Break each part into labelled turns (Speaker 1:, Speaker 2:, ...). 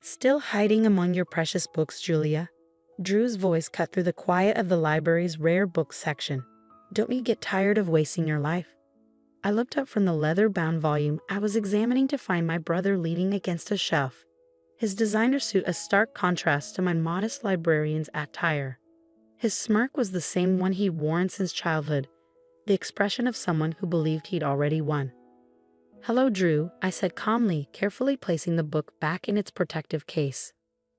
Speaker 1: Still hiding among your precious books, Julia? Drew's voice cut through the quiet of the library's rare books section. Don't you get tired of wasting your life? I looked up from the leather-bound volume I was examining to find my brother leaning against a shelf, his designer suit a stark contrast to my modest librarian's attire. His smirk was the same one he'd worn since childhood, the expression of someone who believed he'd already won. "Hello, Drew," I said calmly, carefully placing the book back in its protective case.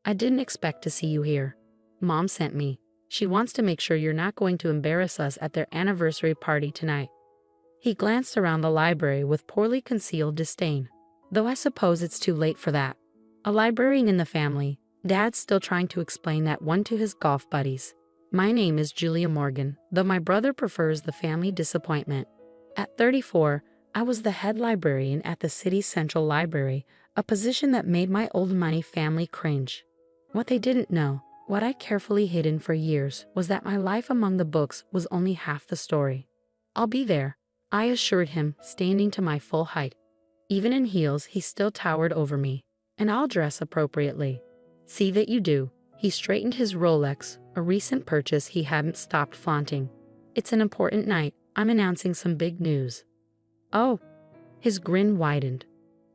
Speaker 1: "I didn't expect to see you here. Mom sent me. She wants to make sure you're not going to embarrass us at their anniversary party tonight." He glanced around the library with poorly concealed disdain. "Though I suppose it's too late for that. A librarian in the family, Dad's still trying to explain that one to his golf buddies. My name is Julia Morgan, though my brother prefers the family disappointment. At 34, I was the head librarian at the city's central library, a position that made my old money family cringe. What they didn't know, what I'd carefully hidden for years, was that my life among the books was only half the story. I'll be there," I assured him, standing to my full height. Even in heels, he still towered over me. "And I'll dress appropriately." "See that you do." He straightened his Rolex, a recent purchase he hadn't stopped flaunting. "It's an important night. I'm announcing some big news." "Oh." His grin widened.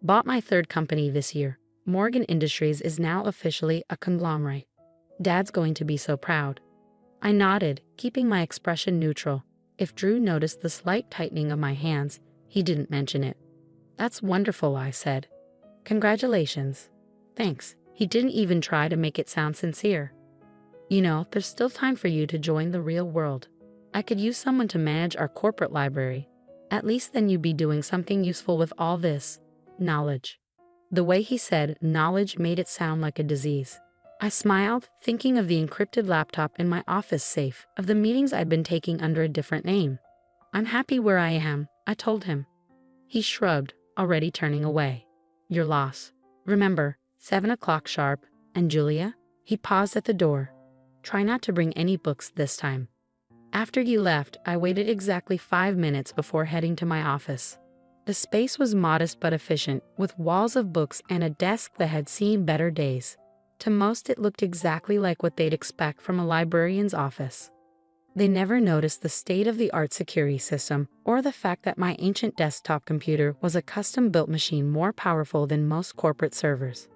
Speaker 1: "Bought my third company this year. Morgan Industries is now officially a conglomerate. Dad's going to be so proud." I nodded, keeping my expression neutral. If Drew noticed the slight tightening of my hands, he didn't mention it. "That's wonderful," I said. "Congratulations." "Thanks." He didn't even try to make it sound sincere. "You know, there's still time for you to join the real world. I could use someone to manage our corporate library. At least then you'd be doing something useful with all this knowledge." The way he said knowledge made it sound like a disease. I smiled, thinking of the encrypted laptop in my office safe, of the meetings I'd been taking under a different name. "I'm happy where I am," I told him. He shrugged, already turning away. "Your loss. Remember, 7 o'clock sharp, and Julia?" He paused at the door. "Try not to bring any books this time." After you left, I waited exactly 5 minutes before heading to my office. The space was modest but efficient, with walls of books and a desk that had seen better days. To most, it looked exactly like what they'd expect from a librarian's office. They never noticed the state-of-the-art security system or the fact that my ancient desktop computer was a custom-built machine more powerful than most corporate servers.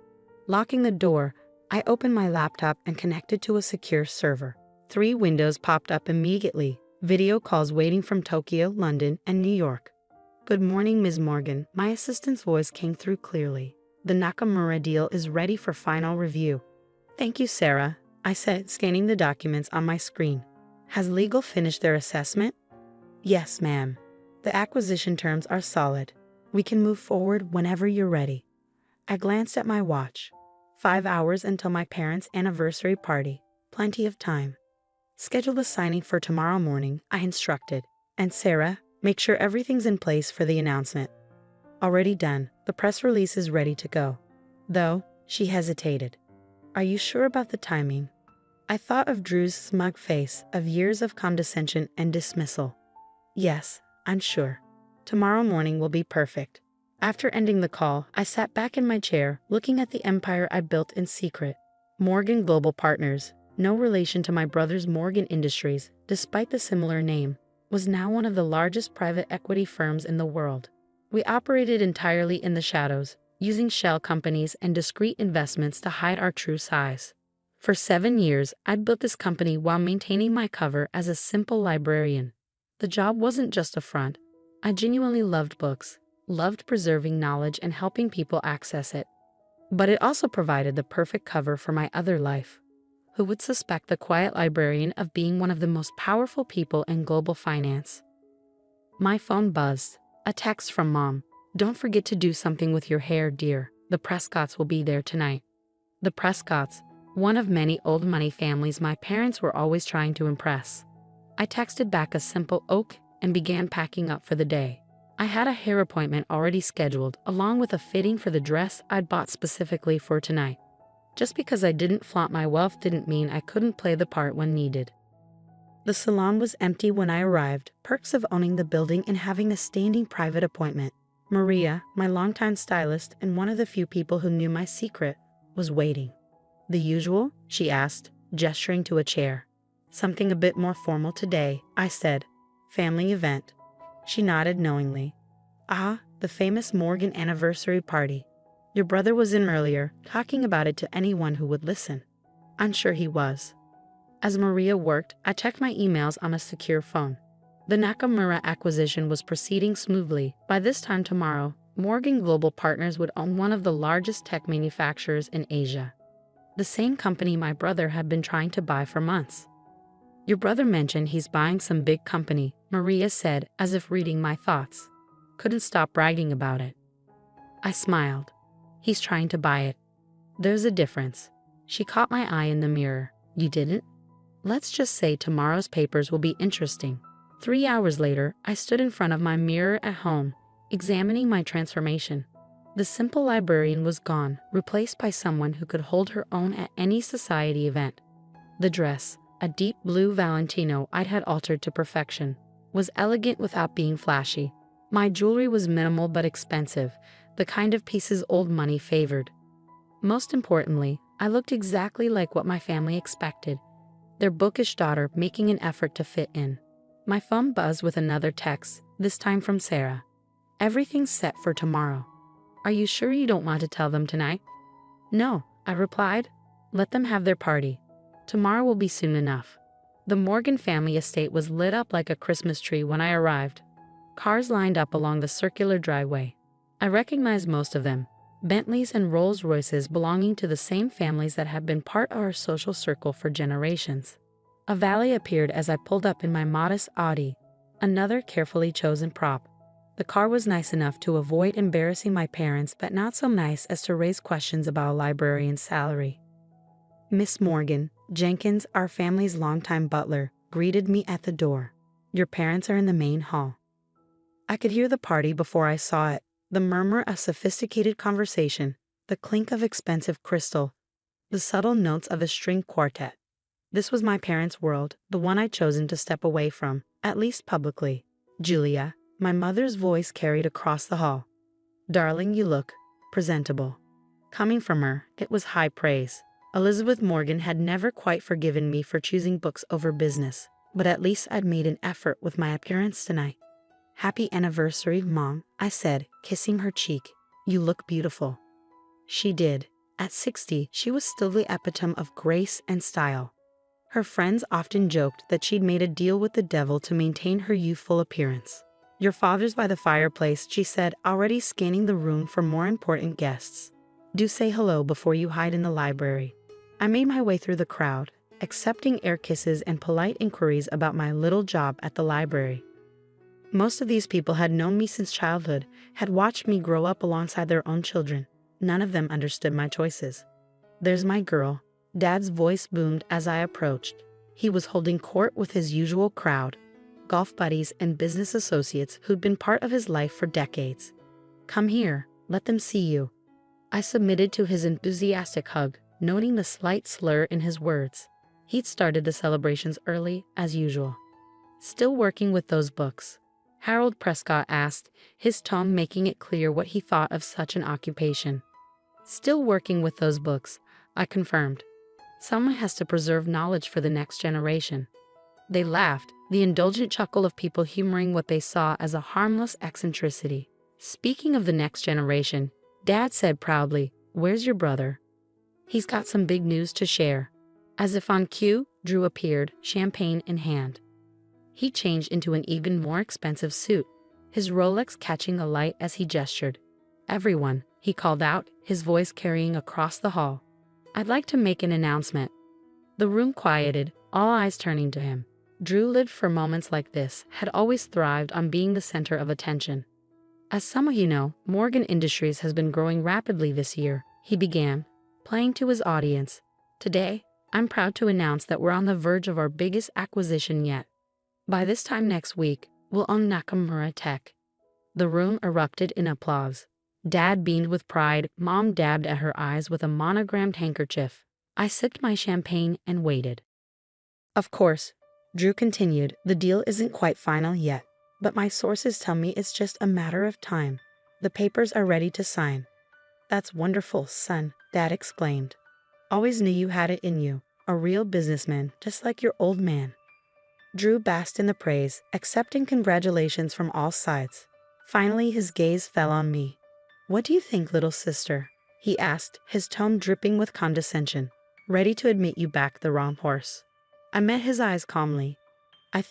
Speaker 1: Locking the door, I opened my laptop and connected to a secure server. 3 windows popped up immediately, video calls waiting from Tokyo, London, and New York. "Good morning, Ms. Morgan." My assistant's voice came through clearly. "The Nakamura deal is ready for final review." "Thank you, Sarah," I said, scanning the documents on my screen. "Has legal finished their assessment?" "Yes, ma'am. The acquisition terms are solid. We can move forward whenever you're ready." I glanced at my watch. 5 hours until my parents' anniversary party. Plenty of time. "Schedule the signing for tomorrow morning," I instructed. "And Sarah, make sure everything's in place for the announcement." "Already done. The press release is ready to go." "Though," she hesitated. "Are you sure about the timing?" I thought of Drew's smug face, of years of condescension and dismissal. "Yes, I'm sure. Tomorrow morning will be perfect." After ending the call, I sat back in my chair, looking at the empire I built in secret. Morgan Global Partners, no relation to my brother's Morgan Industries, despite the similar name, was now one of the largest private equity firms in the world. We operated entirely in the shadows, using shell companies and discrete investments to hide our true size. For 7 years, I'd built this company while maintaining my cover as a simple librarian. The job wasn't just a front. I genuinely loved books, loved preserving knowledge and helping people access it. But it also provided the perfect cover for my other life. Who would suspect the quiet librarian of being one of the most powerful people in global finance? My phone buzzed. A text from Mom. "Don't forget to do something with your hair, dear. The Prescotts will be there tonight." The Prescotts, one of many old money families my parents were always trying to impress. I texted back a simple "ok" and began packing up for the day. I had a hair appointment already scheduled, along with a fitting for the dress I'd bought specifically for tonight. Just because I didn't flaunt my wealth didn't mean I couldn't play the part when needed. The salon was empty when I arrived, perks of owning the building and having a standing private appointment. Maria, my longtime stylist and one of the few people who knew my secret, was waiting. The usual? She asked, gesturing to a chair. Something a bit more formal today, I said. Family event. She nodded knowingly. Ah, the famous Morgan anniversary party. Your brother was in earlier, talking about it to anyone who would listen. I'm sure he was. As Maria worked, I checked my emails on a secure phone. The Nakamura acquisition was proceeding smoothly. By this time tomorrow, Morgan Global Partners would own one of the largest tech manufacturers in Asia. The same company my brother had been trying to buy for months. Your brother mentioned he's buying some big company, Maria said, as if reading my thoughts. Couldn't stop bragging about it. I smiled. He's trying to buy it. There's a difference. She caught my eye in the mirror. You didn't? Let's just say tomorrow's papers will be interesting. 3 hours later, I stood in front of my mirror at home, examining my transformation. The simple librarian was gone, replaced by someone who could hold her own at any society event. The dress, a deep blue Valentino I'd had altered to perfection, was elegant without being flashy. My jewelry was minimal but expensive, the kind of pieces old money favored. Most importantly, I looked exactly like what my family expected, their bookish daughter making an effort to fit in. My phone buzzed with another text, this time from Sarah. Everything's set for tomorrow. Are you sure you don't want to tell them tonight? No, I replied. Let them have their party. Tomorrow will be soon enough. The Morgan family estate was lit up like a Christmas tree when I arrived. Cars lined up along the circular driveway. I recognized most of them, Bentleys and Rolls-Royces belonging to the same families that have been part of our social circle for generations. A valet appeared as I pulled up in my modest Audi, another carefully chosen prop. The car was nice enough to avoid embarrassing my parents, but not so nice as to raise questions about a librarian's salary. Miss Morgan, Jenkins, our family's longtime butler, greeted me at the door. Your parents are in the main hall. I could hear the party before I saw it, the murmur of sophisticated conversation, the clink of expensive crystal, the subtle notes of a string quartet. This was my parents' world, the one I'd chosen to step away from, at least publicly. Julia, my mother's voice carried across the hall. Darling, you look presentable. Coming from her, it was high praise. Elizabeth Morgan had never quite forgiven me for choosing books over business, but at least I'd made an effort with my appearance tonight. Happy anniversary, Mom, I said, kissing her cheek. You look beautiful. She did. At 60, she was still the epitome of grace and style. Her friends often joked that she'd made a deal with the devil to maintain her youthful appearance. Your father's by the fireplace, she said, already scanning the room for more important guests. Do say hello before you hide in the library. I made my way through the crowd, accepting air kisses and polite inquiries about my little job at the library. Most of these people had known me since childhood, had watched me grow up alongside their own children. None of them understood my choices. There's my girl. Dad's voice boomed as I approached. He was holding court with his usual crowd, golf buddies and business associates who'd been part of his life for decades. Come here, let them see you. I submitted to his enthusiastic hug, noting the slight slur in his words. He'd started the celebrations early, as usual. Still working with those books? Harold Prescott asked, his tone making it clear what he thought of such an occupation. Still working with those books, I confirmed. Someone has to preserve knowledge for the next generation. They laughed, the indulgent chuckle of people humoring what they saw as a harmless eccentricity. Speaking of the next generation, Dad said proudly, "Where's your brother? He's got some big news to share." As if on cue, Drew appeared, champagne in hand. He changed into an even more expensive suit, his Rolex catching the light as he gestured. "Everyone," he called out, his voice carrying across the hall. "I'd like to make an announcement." The room quieted, all eyes turning to him. Drew lived for moments like this, had always thrived on being the center of attention. "As some of you know, Morgan Industries has been growing rapidly this year," he began, playing to his audience. "Today, I'm proud to announce that we're on the verge of our biggest acquisition yet. By this time next week, we'll own Nakamura Tech." The room erupted in applause. Dad beamed with pride, Mom dabbed at her eyes with a monogrammed handkerchief. I sipped my champagne and waited. "Of course," Drew continued, "the deal isn't quite final yet, but my sources tell me it's just a matter of time. The papers are ready to sign." "That's wonderful, son," Dad exclaimed. Always knew you had it in you, a real businessman, just like your old man. Drew basked in the praise, accepting congratulations from all sides. Finally, his gaze fell on me. What do you think, little sister? He asked, his tone dripping with condescension. Ready to admit you backed the wrong horse. I met his eyes calmly. I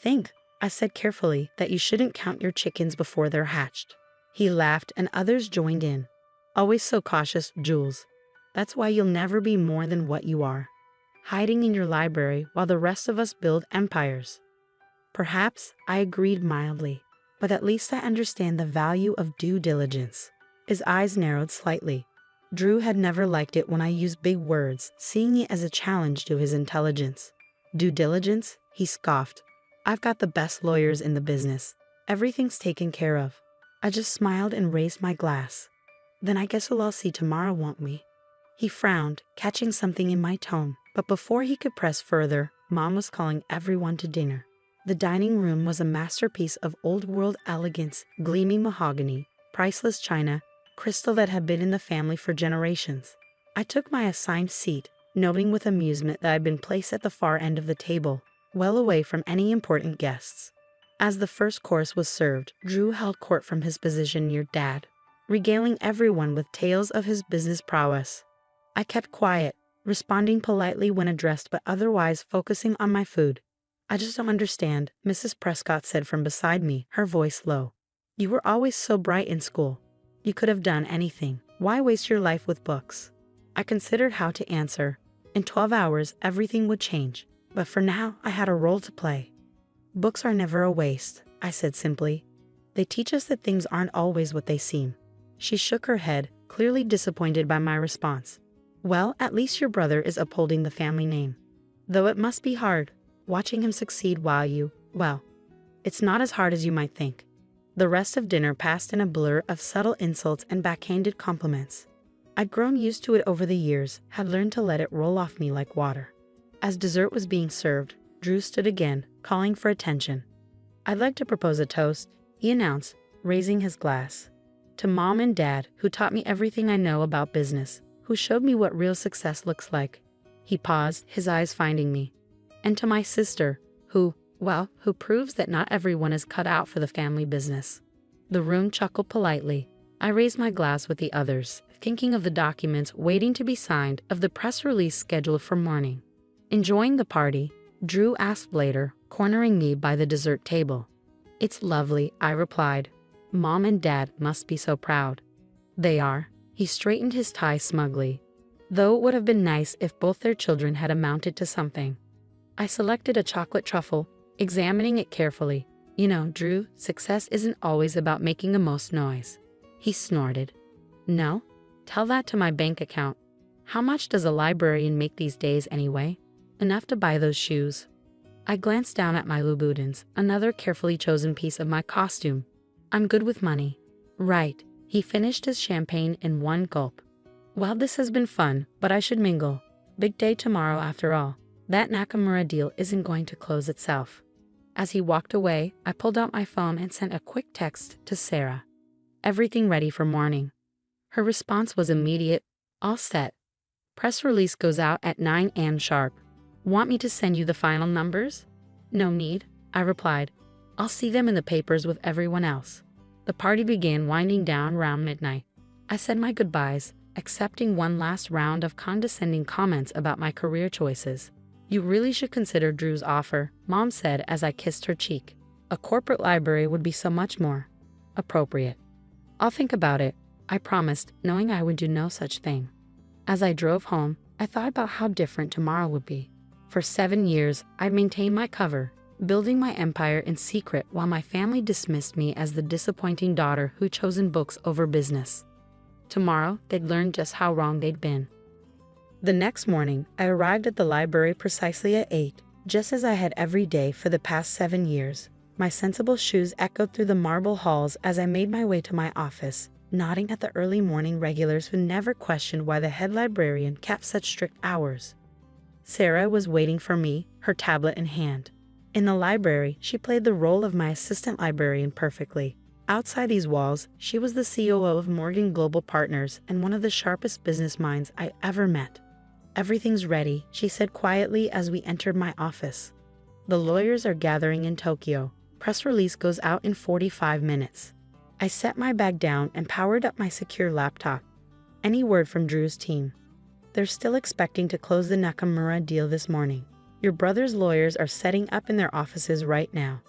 Speaker 1: said carefully, that you shouldn't count your chickens before they're hatched. He laughed and others joined in. Always so cautious, Jules. That's why you'll never be more than what you are. Hiding in your library while the rest of us build empires. Perhaps, I agreed mildly, but at least I understand the value of due diligence. His eyes narrowed slightly. Drew had never liked it when I used big words, seeing it as a challenge to his intelligence. Due diligence? He scoffed. I've got the best lawyers in the business. Everything's taken care of. I just smiled and raised my glass. Then I guess we'll all see tomorrow, won't we? He frowned, catching something in my tone, but before he could press further, Mom was calling everyone to dinner. The dining room was a masterpiece of old-world elegance, gleaming mahogany, priceless china, crystal that had been in the family for generations. I took my assigned seat, noting with amusement that I'd been placed at the far end of the table, well away from any important guests. As the first course was served, Drew held court from his position near Dad, regaling everyone with tales of his business prowess. I kept quiet, responding politely when addressed but otherwise focusing on my food. I just don't understand, Mrs. Prescott said from beside me, her voice low. You were always so bright in school. You could have done anything. Why waste your life with books? I considered how to answer. In 12 hours, everything would change. But for now, I had a role to play. Books are never a waste, I said simply. They teach us that things aren't always what they seem. She shook her head, clearly disappointed by my response. Well, at least your brother is upholding the family name. Though it must be hard, watching him succeed well, it's not as hard as you might think. The rest of dinner passed in a blur of subtle insults and backhanded compliments. I'd grown used to it over the years, had learned to let it roll off me like water. As dessert was being served, Drew stood again, calling for attention. I'd like to propose a toast, he announced, raising his glass. To Mom and Dad, who taught me everything I know about business, who showed me what real success looks like. He paused, his eyes finding me. And to my sister, who proves that not everyone is cut out for the family business. The room chuckled politely. I raised my glass with the others, thinking of the documents waiting to be signed, of the press release scheduled for morning. Enjoying the party, Drew asked later, cornering me by the dessert table. It's lovely, I replied. Mom and Dad must be so proud. They are. He straightened his tie smugly. Though it would have been nice if both their children had amounted to something. I selected a chocolate truffle, examining it carefully. You know, Drew, success isn't always about making the most noise. He snorted. No? Tell that to my bank account. How much does a librarian make these days anyway? Enough to buy those shoes. I glanced down at my Louboutins, another carefully chosen piece of my costume. I'm good with money. Right. He finished his champagne in one gulp. Well, this has been fun, but I should mingle. Big day tomorrow after all. That Nakamura deal isn't going to close itself. As he walked away, I pulled out my phone and sent a quick text to Sarah. Everything ready for morning. Her response was immediate. All set. Press release goes out at 9 a.m. sharp. Want me to send you the final numbers? No need, I replied. I'll see them in the papers with everyone else. The party began winding down around midnight. I said my goodbyes, accepting one last round of condescending comments about my career choices. You really should consider Drew's offer, Mom said as I kissed her cheek. A corporate library would be so much more appropriate. I'll think about it, I promised, knowing I would do no such thing. As I drove home, I thought about how different tomorrow would be. For 7 years, I'd maintained my cover, building my empire in secret while my family dismissed me as the disappointing daughter who'd chosen books over business. Tomorrow, they'd learn just how wrong they'd been. The next morning, I arrived at the library precisely at 8, just as I had every day for the past 7 years. My sensible shoes echoed through the marble halls as I made my way to my office, nodding at the early morning regulars who never questioned why the head librarian kept such strict hours. Sarah was waiting for me, her tablet in hand. In the library, she played the role of my assistant librarian perfectly. Outside these walls, she was the COO of Morgan Global Partners and one of the sharpest business minds I ever met. "Everything's ready," she said quietly as we entered my office. "The lawyers are gathering in Tokyo. Press release goes out in 45 minutes. I set my bag down and powered up my secure laptop. "Any word from Drew's team?" "They're still expecting to close the Nakamura deal this morning. Your brother's lawyers are setting up in their offices right now."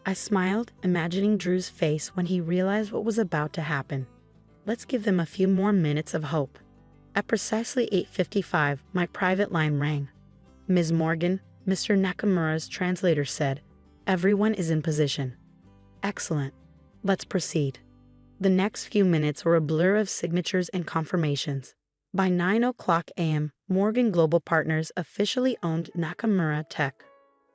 Speaker 1: I smiled, imagining Drew's face when he realized what was about to happen. Let's give them a few more minutes of hope. At precisely 8:55, my private line rang. "Ms. Morgan," Mr. Nakamura's translator said, "everyone is in position." "Excellent. Let's proceed." The next few minutes were a blur of signatures and confirmations. By 9:00 a.m., Morgan Global Partners officially owned Nakamura Tech,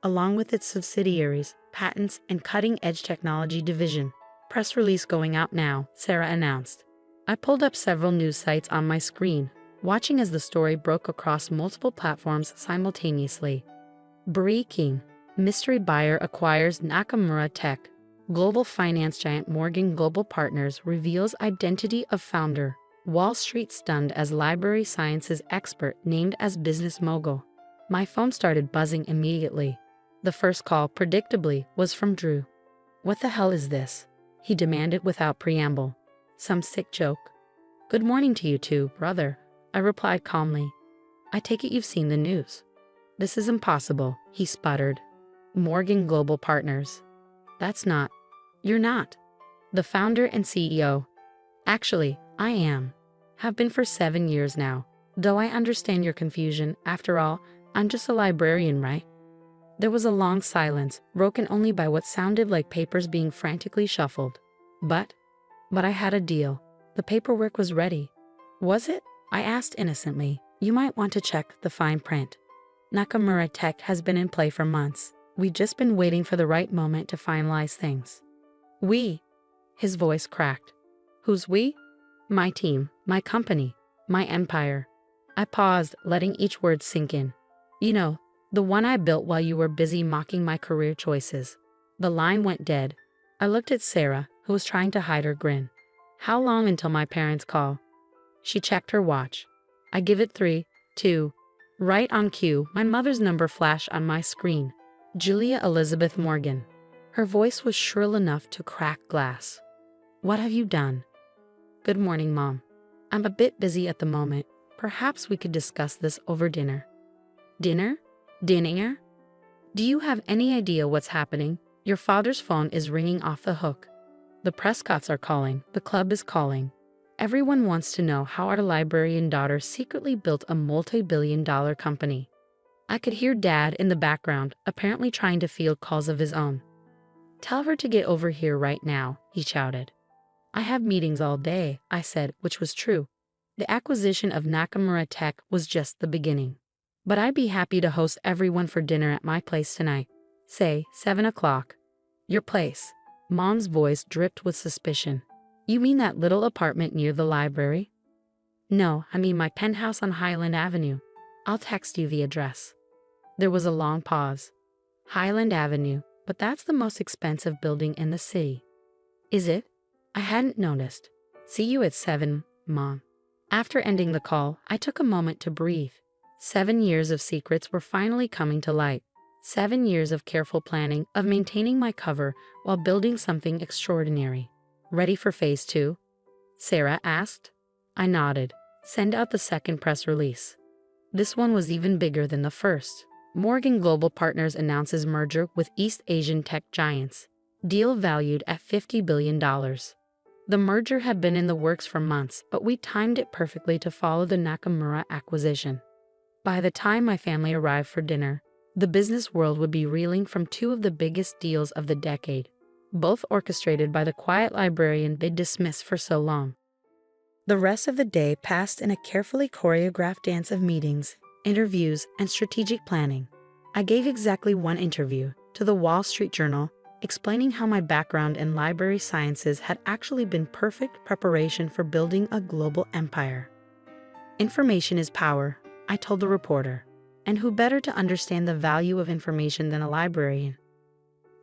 Speaker 1: along with its subsidiaries, patents, and cutting-edge technology division. "Press release going out now," Sarah announced. I pulled up several news sites on my screen, watching as the story broke across multiple platforms simultaneously. Breaking: mystery buyer acquires Nakamura Tech. Global finance giant Morgan Global Partners reveals identity of founder. Wall Street stunned as library sciences expert named as business mogul. My phone started buzzing immediately. The first call, predictably, was from Drew. "What the hell is this?" he demanded without preamble. "Some sick joke?" "Good morning to you too, brother," I replied calmly. "I take it you've seen the news." "This is impossible," he sputtered. "Morgan Global Partners. That's not. You're not the founder and CEO." "Actually, I am. Have been for 7 years now. Though I understand your confusion, after all, I'm just a librarian, right?" There was a long silence, broken only by what sounded like papers being frantically shuffled. But I had a deal. The paperwork was ready. "Was it?" I asked innocently. "You might want to check the fine print. Nakamura Tech has been in play for months. We've just been waiting for the right moment to finalize things." "We?" His voice cracked. "Who's we?" "My team, my company, my empire." I paused, letting each word sink in. "You know, the one I built while you were busy mocking my career choices." The line went dead. I looked at Sarah, who was trying to hide her grin. "How long until my parents call?" She checked her watch. "I give it 3, 2. Right on cue, my mother's number flashed on my screen. Julia Elizabeth Morgan. Her voice was shrill enough to crack glass. "What have you done?" "Good morning, Mom. I'm a bit busy at the moment. Perhaps we could discuss this over dinner." "Dinner? Dinner? Do you have any idea what's happening? Your father's phone is ringing off the hook. The Prescotts are calling. The club is calling. Everyone wants to know how our librarian daughter secretly built a multi-billion-dollar company." I could hear Dad in the background, apparently trying to field calls of his own. "Tell her to get over here right now," he shouted. "I have meetings all day," I said, which was true. The acquisition of Nakamura Tech was just the beginning. "But I'd be happy to host everyone for dinner at my place tonight. Say, 7:00. "Your place?" Mom's voice dripped with suspicion. "You mean that little apartment near the library?" "No, I mean my penthouse on Highland Avenue. I'll text you the address." There was a long pause. "Highland Avenue, but that's the most expensive building in the city." "Is it? I hadn't noticed. See you at 7, Mom." After ending the call, I took a moment to breathe. 7 years of secrets were finally coming to light. 7 years of careful planning, of maintaining my cover while building something extraordinary. "Ready for phase 2? Sarah asked. I nodded. "Send out the second press release." This one was even bigger than the first. Morgan Global Partners announces merger with East Asian tech giants. Deal valued at $50 billion. The merger had been in the works for months, but we timed it perfectly to follow the Nakamura acquisition. By the time my family arrived for dinner, the business world would be reeling from 2 of the biggest deals of the decade, both orchestrated by the quiet librarian they'd dismissed for so long. The rest of the day passed in a carefully choreographed dance of meetings, interviews, and strategic planning. I gave exactly 1 interview to the Wall Street Journal, explaining how my background in library sciences had actually been perfect preparation for building a global empire. "Information is power," I told the reporter, "and who better to understand the value of information than a librarian?"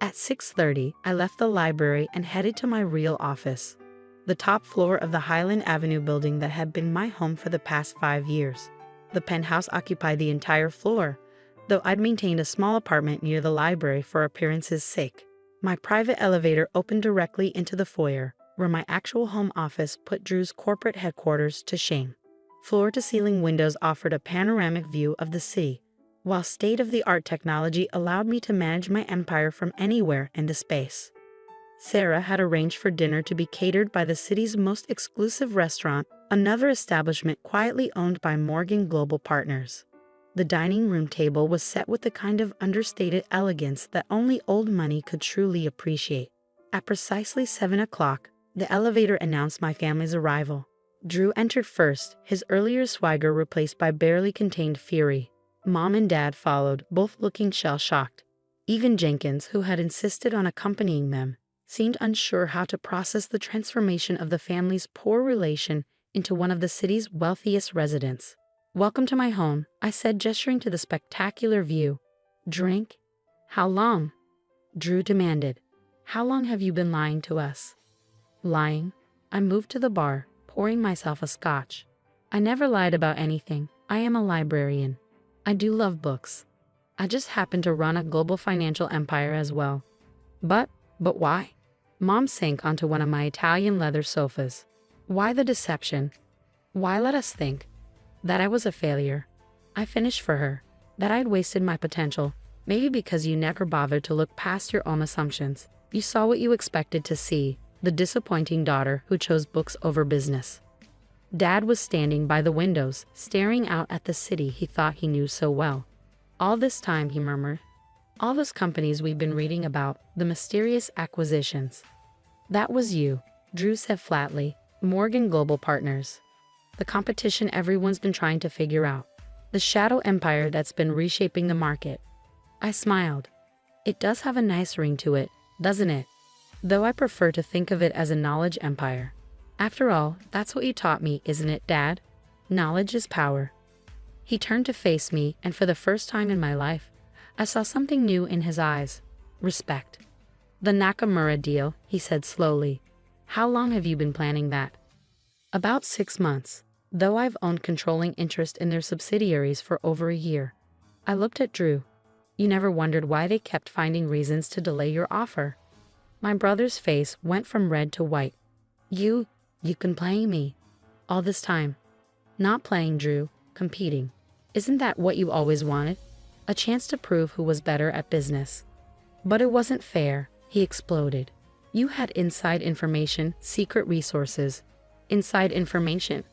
Speaker 1: At 6:30, I left the library and headed to my real office, the top floor of the Highland Avenue building that had been my home for the past 5 years. The penthouse occupied the entire floor, though I'd maintained a small apartment near the library for appearance's sake. My private elevator opened directly into the foyer, where my actual home office put Drew's corporate headquarters to shame. Floor-to-ceiling windows offered a panoramic view of the city, while state-of-the-art technology allowed me to manage my empire from anywhere into space. Sarah had arranged for dinner to be catered by the city's most exclusive restaurant, another establishment quietly owned by Morgan Global Partners. The dining room table was set with the kind of understated elegance that only old money could truly appreciate. At precisely 7 o'clock, the elevator announced my family's arrival. Drew entered first, his earlier swagger replaced by barely contained fury. Mom and Dad followed, both looking shell-shocked. Even Jenkins, who had insisted on accompanying them, seemed unsure how to process the transformation of the family's poor relation into one of the city's wealthiest residents. "Welcome to my home," I said, gesturing to the spectacular view. "Drink?" "How long?" Drew demanded. "How long have you been lying to us?" "Lying?" I moved to the bar, pouring myself a scotch. "I never lied about anything. I am a librarian. I do love books. I just happen to run a global financial empire as well." But why?" Mom sank onto one of my Italian leather sofas. "Why the deception? Why let us think that I was a failure? I finished for her, that I'd wasted my potential, maybe because you never bothered to look past your own assumptions. You saw what you expected to see, the disappointing daughter who chose books over business." Dad was standing by the windows, staring out at the city he thought he knew so well. "All this time," he murmured. "All those companies we've been reading about, the mysterious acquisitions. That was you," Drew said flatly. "Morgan Global Partners. The competition everyone's been trying to figure out. The shadow empire that's been reshaping the market." I smiled. "It does have a nice ring to it, doesn't it? Though I prefer to think of it as a knowledge empire. After all, that's what you taught me, isn't it, Dad? Knowledge is power." He turned to face me, and for the first time in my life, I saw something new in his eyes. Respect. "The Nakamura deal," he said slowly. "How long have you been planning that?" "About 6 months, though I've owned controlling interest in their subsidiaries for over a year." I looked at Drew. "You never wondered why they kept finding reasons to delay your offer?" My brother's face went from red to white. You've been playing me all this time." "Not playing, Drew, competing. Isn't that what you always wanted? A chance to prove who was better at business." "But it wasn't fair," he exploded. "You had inside information, secret resources." "Inside information?"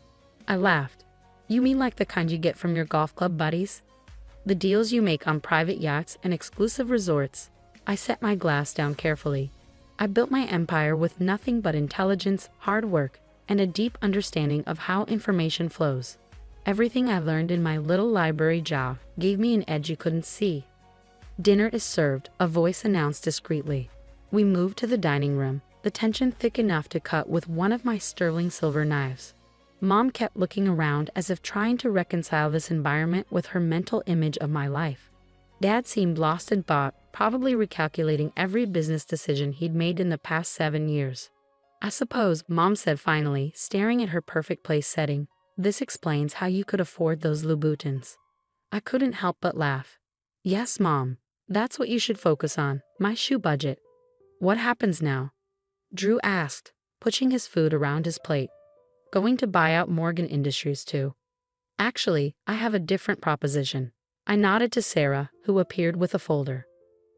Speaker 1: I laughed. "You mean like the kind you get from your golf club buddies? The deals you make on private yachts and exclusive resorts?" I set my glass down carefully. "I built my empire with nothing but intelligence, hard work, and a deep understanding of how information flows. Everything I've learned in my little library job gave me an edge you couldn't see." "Dinner is served," a voice announced discreetly. We moved to the dining room, the tension thick enough to cut with one of my sterling silver knives. Mom kept looking around as if trying to reconcile this environment with her mental image of my life. Dad seemed lost in thought, probably recalculating every business decision he'd made in the past 7 years. "I suppose," Mom said finally, staring at her perfect place setting, "this explains how you could afford those Louboutins." I couldn't help but laugh. "Yes, Mom. That's what you should focus on, my shoe budget." "What happens now?" Drew asked, pushing his food around his plate. "Going to buy out Morgan Industries too." "Actually, I have a different proposition." I nodded to Sarah, who appeared with a folder.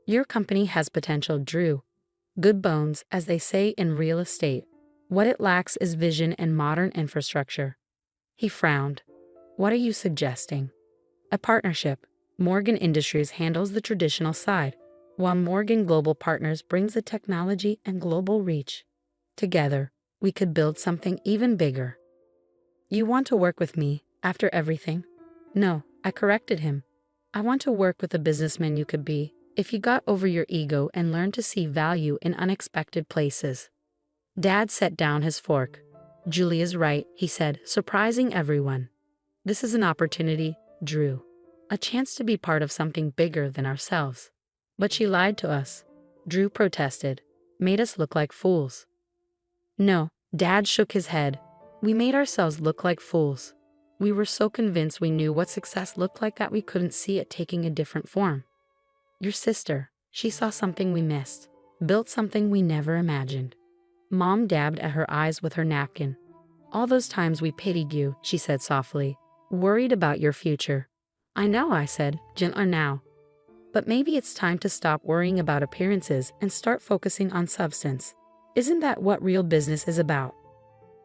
Speaker 1: "Your company has potential, Drew. Good bones, as they say in real estate. What it lacks is vision and modern infrastructure." He frowned. "What are you suggesting?" "A partnership. Morgan Industries handles the traditional side, while Morgan Global Partners brings the technology and global reach. Together, we could build something even bigger." "You want to work with me, after everything?" "No," I corrected him. "I want to work with the businessman you could be, if you got over your ego and learned to see value in unexpected places." Dad set down his fork. "Julia's right," he said, surprising everyone. "This is an opportunity, Drew. A chance to be part of something bigger than ourselves." "But she lied to us." Drew protested. Made us look like fools. No, Dad shook his head. We made ourselves look like fools. We were so convinced we knew what success looked like that we couldn't see it taking a different form. Your sister, she saw something we missed, built something we never imagined. Mom dabbed at her eyes with her napkin. All those times we pitied you, she said softly, worried about your future. I know, I said, gentler now. But maybe it's time to stop worrying about appearances and start focusing on substance. Isn't that what real business is about?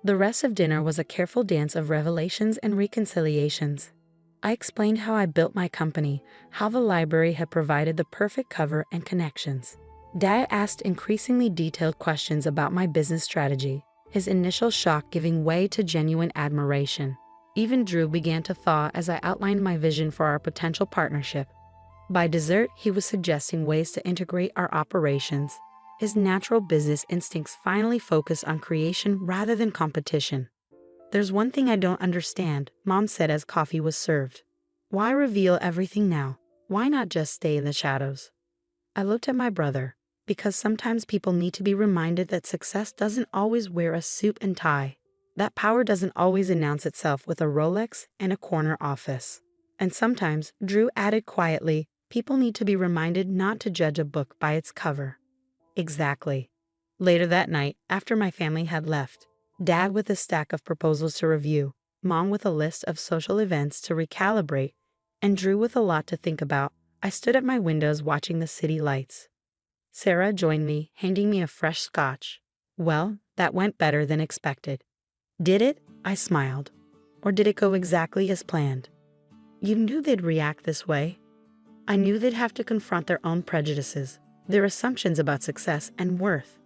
Speaker 1: The rest of dinner was a careful dance of revelations and reconciliations. I explained how I built my company, how the library had provided the perfect cover and connections. Dad asked increasingly detailed questions about my business strategy, his initial shock giving way to genuine admiration. Even Drew began to thaw as I outlined my vision for our potential partnership. By dessert, he was suggesting ways to integrate our operations. His natural business instincts finally focused on creation rather than competition. There's one thing I don't understand, Mom said as coffee was served. Why reveal everything now? Why not just stay in the shadows? I looked at my brother. Because sometimes people need to be reminded that success doesn't always wear a suit and tie. That power doesn't always announce itself with a Rolex and a corner office. And sometimes, Drew added quietly, people need to be reminded not to judge a book by its cover. Exactly. Later that night, after my family had left, Dad with a stack of proposals to review, Mom with a list of social events to recalibrate, and Drew with a lot to think about, I stood at my windows watching the city lights. Sarah joined me, handing me a fresh scotch. Well, that went better than expected. Did it? I smiled. Or did it go exactly as planned? You knew they'd react this way. I knew they'd have to confront their own prejudices, their assumptions about success and worth.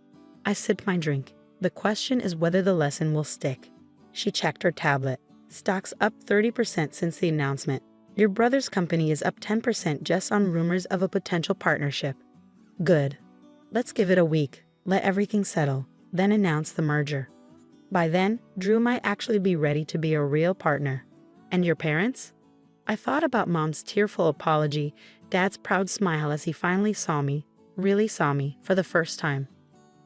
Speaker 1: I sipped my drink. The question is whether the lesson will stick. She checked her tablet. Stocks up 30% since the announcement. Your brother's company is up 10% just on rumors of a potential partnership. Good. Let's give it a week, let everything settle, then announce the merger. By then, Drew might actually be ready to be a real partner. And your parents? I thought about Mom's tearful apology, Dad's proud smile as he finally saw me, really saw me, for the first time.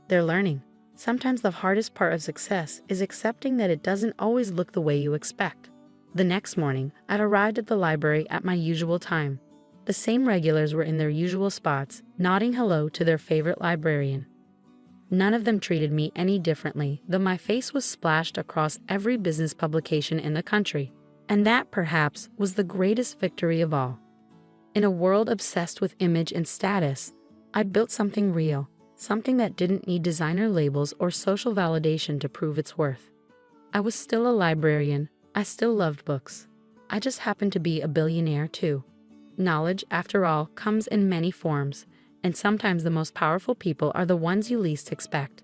Speaker 1: They're learning. Sometimes the hardest part of success is accepting that it doesn't always look the way you expect. The next morning, I'd arrived at the library at my usual time. The same regulars were in their usual spots, nodding hello to their favorite librarian. None of them treated me any differently, though my face was splashed across every business publication in the country. And that, perhaps, was the greatest victory of all. In a world obsessed with image and status, I built something real, something that didn't need designer labels or social validation to prove its worth. I was still a librarian, I still loved books. I just happened to be a billionaire too. Knowledge, after all, comes in many forms, and sometimes the most powerful people are the ones you least expect.